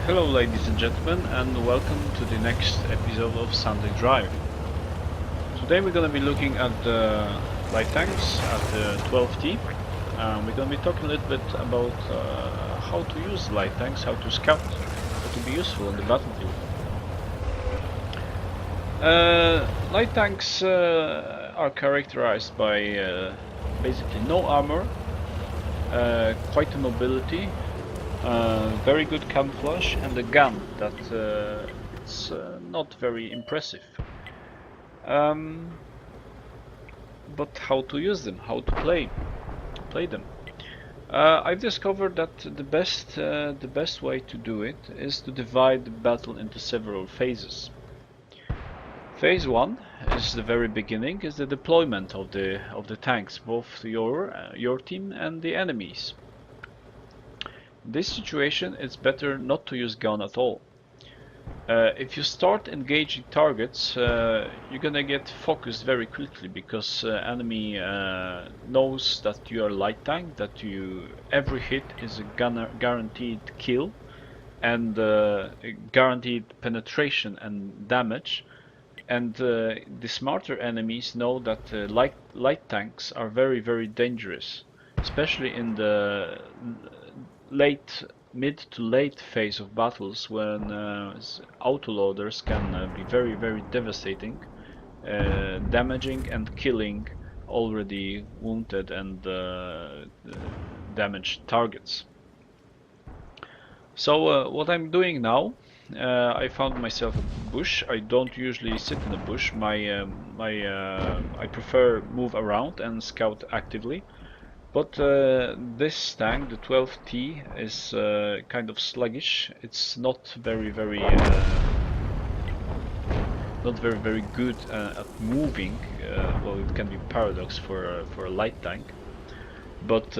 Hello ladies and gentlemen, and welcome to the next episode of Sunday Drive. Today we're going to be looking at the light tanks at the 12T. We're going to be talking a little bit about how to use light tanks, how to scout, how to be useful on the battlefield. Light tanks are characterized by basically no armor, quite a mobility, very good camouflage, and a gun that it's not very impressive. But how to use them, how to play them. I've discovered that the best way to do it is to divide the battle into several phases. Phase 1 is the very beginning, is the deployment of the tanks, both your team and the enemies. In this situation, it's better not to use gun at all. If you start engaging targets, you're gonna get focused very quickly because enemy knows that you are light tank, that every hit is a guaranteed kill and guaranteed penetration and damage. And the smarter enemies know that light tanks are very dangerous, especially in the mid to late phase of battles when autoloaders can be very devastating, damaging and killing already wounded and damaged targets. So what I'm doing now, I found myself a bush. I don't usually sit in a bush. I prefer move around and scout actively. But this tank, the 12T, is kind of sluggish. It's not very good at moving. Well, it can be paradox for a light tank, but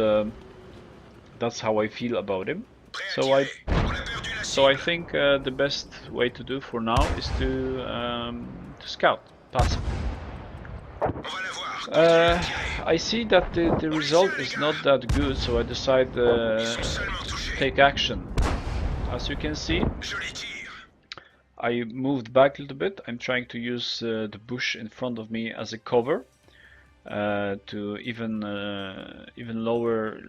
that's how I feel about him. So I think the best way to do for now is to scout passively. I see that the result is not that good, so I decide to take action. As you can see, I moved back a little bit. I'm trying to use the bush in front of me as a cover to even lower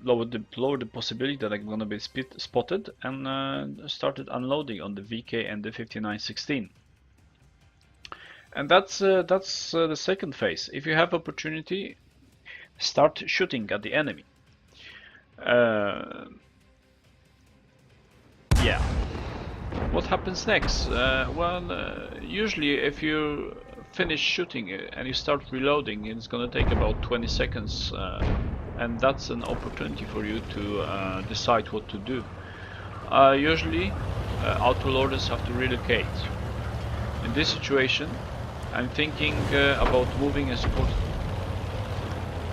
the possibility that I'm gonna be spotted, and started unloading on the VK and the 5916. And that's the second phase. If you have opportunity, start shooting at the enemy. Yeah. What happens next? Usually if you finish shooting and you start reloading, it's gonna take about 20 seconds, and that's an opportunity for you to decide what to do. Usually, autoloaders have to relocate. In this situation, I'm thinking about moving and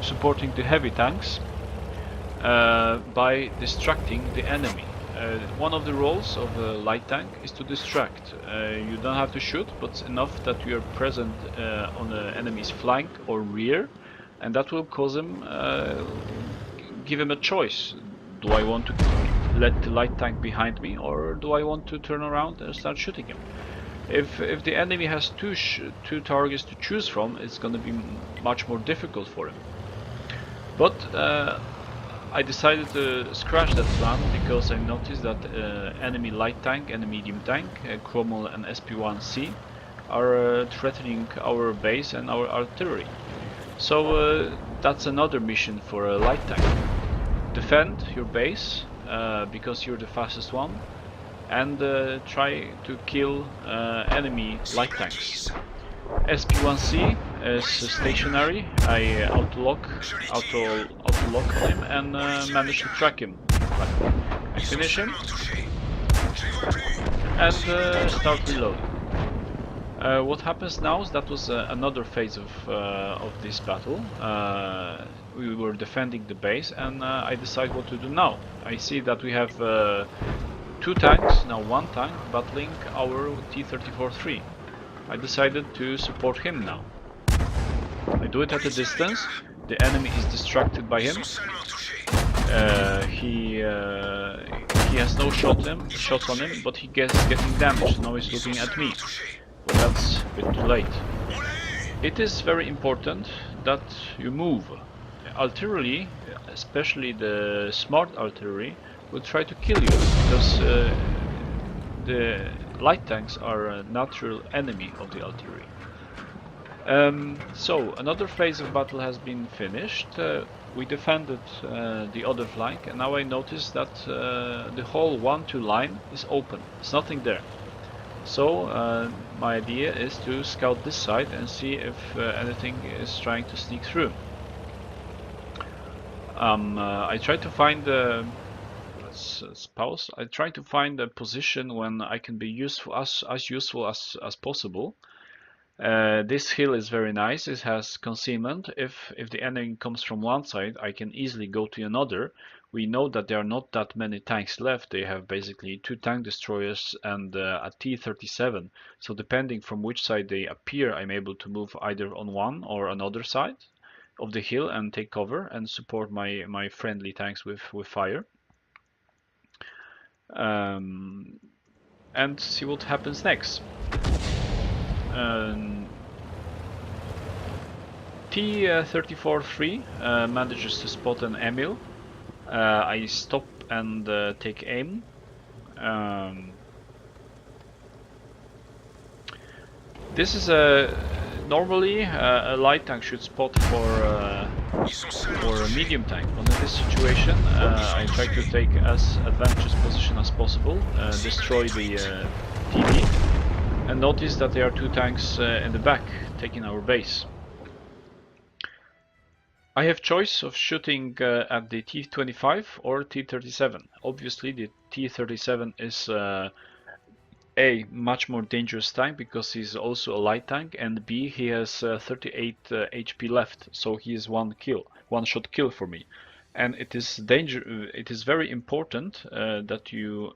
supporting the heavy tanks by distracting the enemy. One of the roles of a light tank is to distract. You don't have to shoot, but enough that you are present on the enemy's flank or rear, and that will cause him, give him a choice. Do I want to let the light tank behind me, or do I want to turn around and start shooting him? If the enemy has two targets to choose from, it's going to be much more difficult for him. But I decided to scratch that plan because I noticed that enemy light tank and medium tank, Cromwell and SP1C, are threatening our base and our artillery. So that's another mission for a light tank. Defend your base because you're the fastest one, and try to kill enemy light tanks. SP1C is stationary. I auto-lock on him and manage to track him. I finish him and start reloading. What happens now is that was another phase of this battle. We were defending the base, and I decide what to do now. I see that we have two tanks, now one tank, battling our T-34-3. I decided to support him now. I do it at a distance. The enemy is distracted by him. He he has no shots on him, but he gets getting damaged. Now he's looking at me. But that's a bit too late. It is very important that you move. Artillery, especially the smart artillery, will try to kill you because the light tanks are a natural enemy of the artillery. So another phase of battle has been finished. We defended the other flank, and now I notice that the whole 1-2 line is open. There's nothing there. So my idea is to scout this side and see if anything is trying to sneak through. I try to find let's pause. I try to find a position when I can be useful, as useful as possible. This hill is very nice. It has concealment. If the enemy comes from one side, I can easily go to another. We know that there are not that many tanks left. They have basically 2 tank destroyers and a T-37. So depending from which side they appear, I'm able to move either on one or another side of the hill and take cover and support my friendly tanks with fire. And see what happens next. T-34-3 manages to spot an Emil. I stop and take aim. This is normally a light tank should spot for a medium tank, but in this situation I try to take as advantageous position as possible, destroy the TV, and notice that there are 2 tanks in the back taking our base. I have choice of shooting at the T-25 or T-37. Obviously the T-37 is A, much more dangerous tank because he's also a light tank, and B, he has 38 HP left, so he is one shot kill for me. And it is very important that you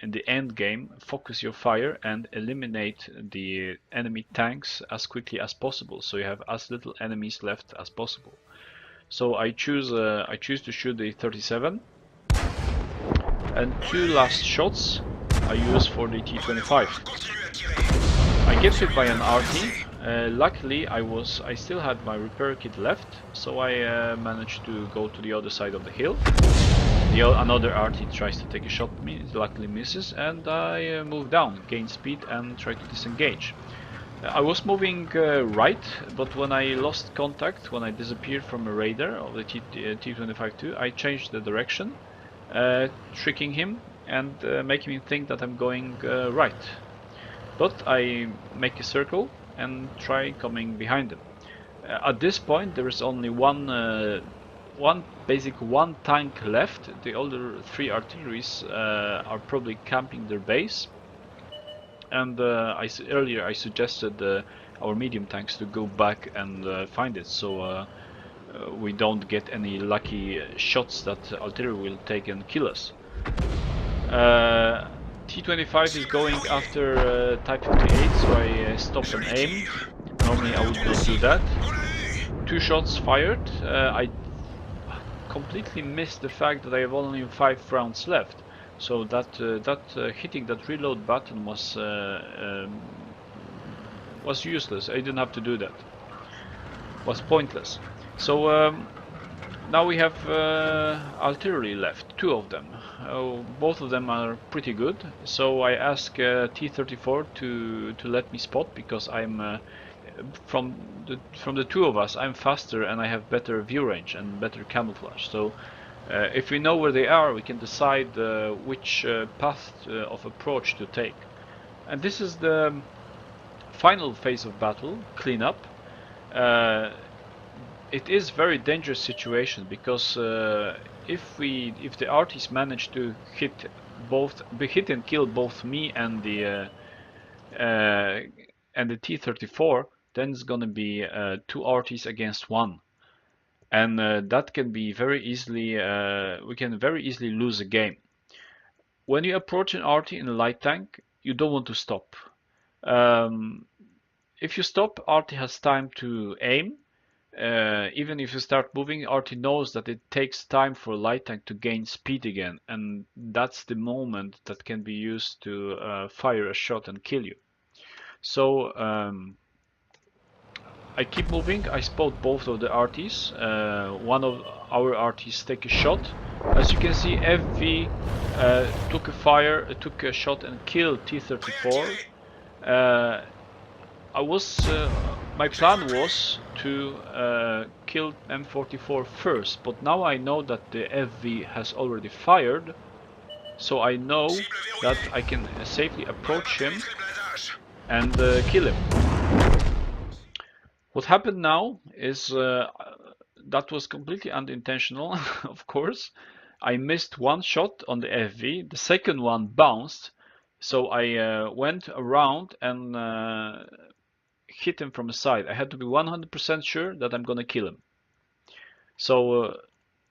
in the end game focus your fire and eliminate the enemy tanks as quickly as possible, so you have as little enemies left as possible. So I choose to shoot the 37, and 2 last shots I use for the T-25. I get hit by an RT. Luckily I still had my repair kit left, so I managed to go to the other side of the hill. Another RT tries to take a shot at me, it luckily misses, and I move down, gain speed and try to disengage. I was moving right, but when I lost contact, when I disappeared from a radar of the T-25-2, I changed the direction, tricking him and making him think that I'm going right. But I make a circle and try coming behind him. At this point there is only one tank left. The other 3 artilleries are probably camping their base. And earlier I suggested our medium tanks to go back and find it, so we don't get any lucky shots that artillery will take and kill us. T-25 is going after Type 58, so I stop and aim. Normally I would not do that. 2 shots fired. I completely missed the fact that I have only 5 rounds left. So that hitting that reload button was useless. I didn't have to do that. Was pointless. So now we have artillery left, 2 of them. Both of them are pretty good. So I ask T-34 to let me spot, because I'm from the 2 of us, I'm faster and I have better view range and better camouflage. So if we know where they are, we can decide which path of approach to take. And this is the final phase of battle, cleanup. It is very dangerous situation, because if the artists manage to hit and kill both me and the T-34, then it's gonna be 2 artists against 1. And that can be very easily, we can very easily lose a game. When you approach an arty in a light tank, you don't want to stop. If you stop, arty has time to aim, Even if you start moving, RT knows that it takes time for a light tank to gain speed again, and that's the moment that can be used to fire a shot and kill you. So I keep moving. I spot both of the RTs. One of our RTs take a shot. As you can see, FV took a shot and killed T-34. My plan was to kill M44 first, but now I know that the FV has already fired, so I know that I can safely approach him and kill him. What happened now is that was completely unintentional, of course. I missed one shot on the FV, the second one bounced, so I went around and hit him from the side. I had to be 100% sure that I'm gonna kill him. So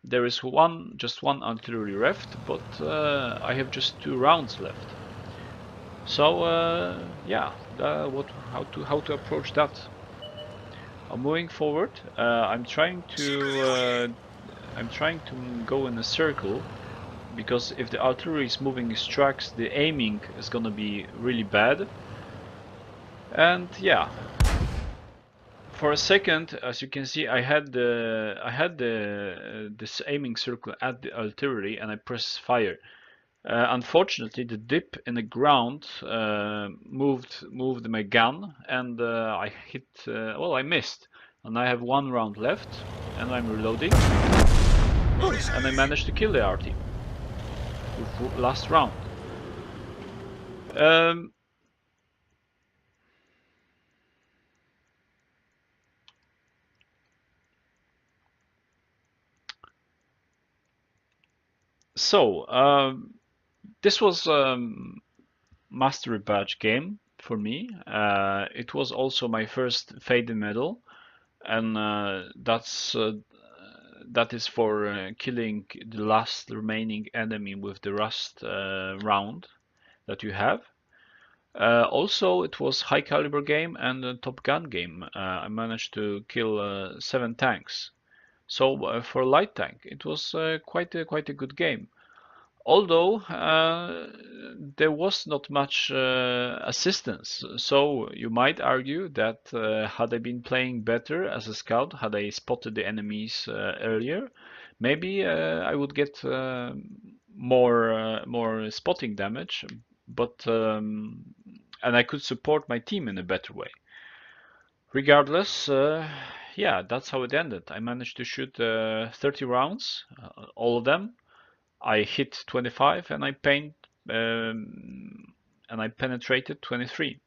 there is just one artillery left, but I have just 2 rounds left. So yeah, how to approach that? I'm moving forward. I'm trying to go in a circle, because if the artillery is moving its tracks, the aiming is gonna be really bad. And yeah, for a second, as you can see, I had this aiming circle at the artillery, and I pressed fire. Unfortunately, the dip in the ground moved my gun, and I hit. Well, I missed, and I have 1 round left, and I'm reloading, and I managed to kill the RT with last round. So this was Mastery Badge game for me. It was also my first Faded medal, and that is for killing the last remaining enemy with the rust round that you have. Also, it was high caliber game and a Top Gun game. I managed to kill 7 tanks. So for a light tank, it was quite a good game. Although there was not much assistance, so you might argue that had I been playing better as a scout, had I spotted the enemies earlier, maybe I would get more spotting damage, but and I could support my team in a better way. Regardless, yeah, that's how it ended. I managed to shoot 30 rounds, all of them. I hit 25 and I penetrated 23.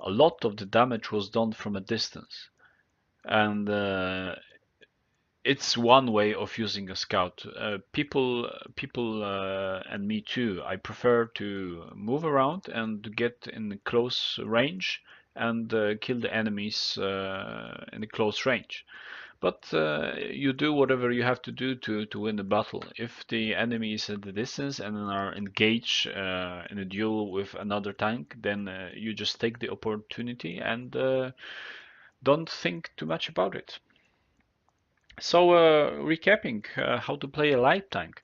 A lot of the damage was done from a distance, and it's one way of using a scout. People and me too. I prefer to move around and to get in close range and kill the enemies in a close range. But you do whatever you have to do to win the battle. If the enemy is at the distance and are engaged in a duel with another tank, then you just take the opportunity and don't think too much about it. So recapping how to play a light tank.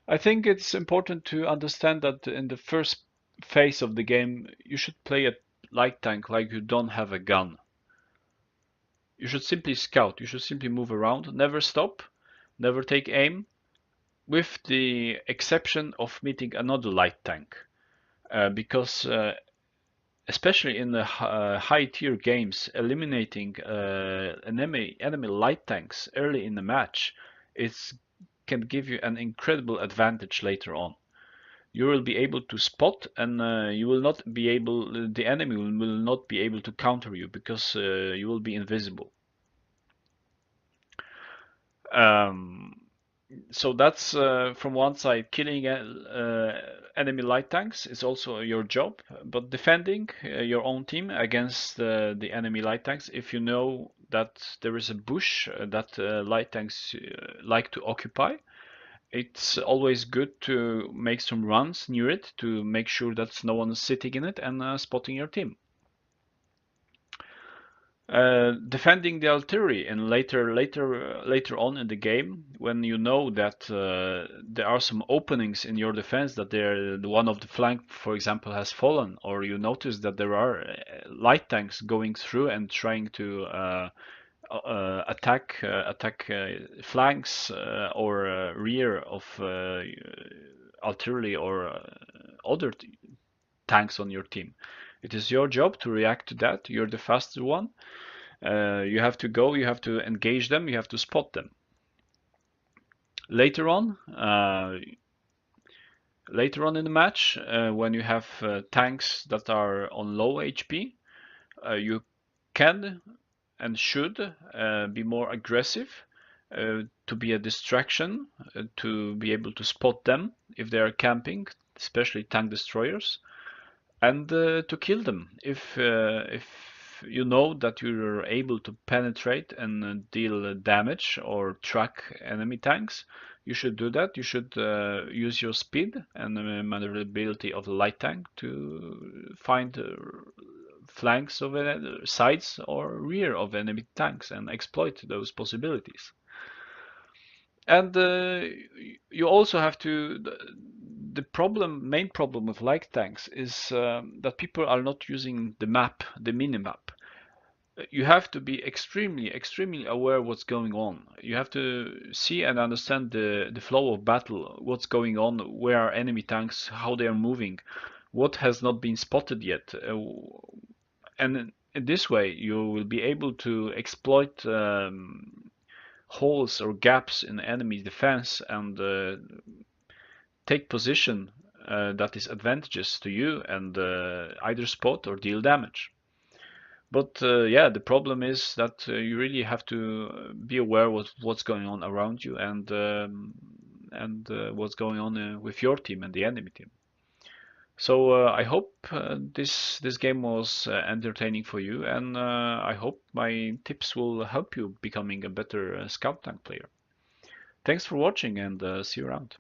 I think it's important to understand that in the first phase of the game, you should play a light tank like you don't have a gun. You should simply scout, you should simply move around, never stop, never take aim, with the exception of meeting another light tank. Because especially in the high tier games, eliminating enemy light tanks early in the match can give you an incredible advantage later on. You will be able to spot, and the enemy will not be able to counter you, because you will be invisible. So that's from one side. Killing enemy light tanks is also your job, but defending your own team against the enemy light tanks, if you know that there is a bush that light tanks like to occupy, it's always good to make some runs near it to make sure that no one is sitting in it and spotting your team. Defending the artillery, and later on in the game, when you know that there are some openings in your defense, that one of the flank, for example, has fallen, or you notice that there are light tanks going through and trying to attack flanks or rear of artillery or other tanks on your team. It is your job to react to that. You're the faster one. You have to go, you have to engage them, you have to spot them. Later on, in the match, when you have tanks that are on low HP, you can and should be more aggressive to be a distraction, to be able to spot them if they are camping, especially tank destroyers, and to kill them if you know that you're able to penetrate and deal damage or track enemy tanks. You should do that. You should use your speed and the maneuverability of the light tank to find flanks of sides or rear of enemy tanks and exploit those possibilities. And you also have to. Main problem with light tanks is that people are not using the map, the mini-map. You have to be extremely aware what's going on. You have to see and understand the flow of battle, what's going on, where are enemy tanks, how they are moving, what has not been spotted yet. And in this way, you will be able to exploit holes or gaps in enemy defense and take position that is advantageous to you and either spot or deal damage. But yeah, the problem is that you really have to be aware of what's going on around you and what's going on with your team and the enemy team. So I hope this game was entertaining for you, and I hope my tips will help you becoming a better scout tank player. Thanks for watching, and see you around.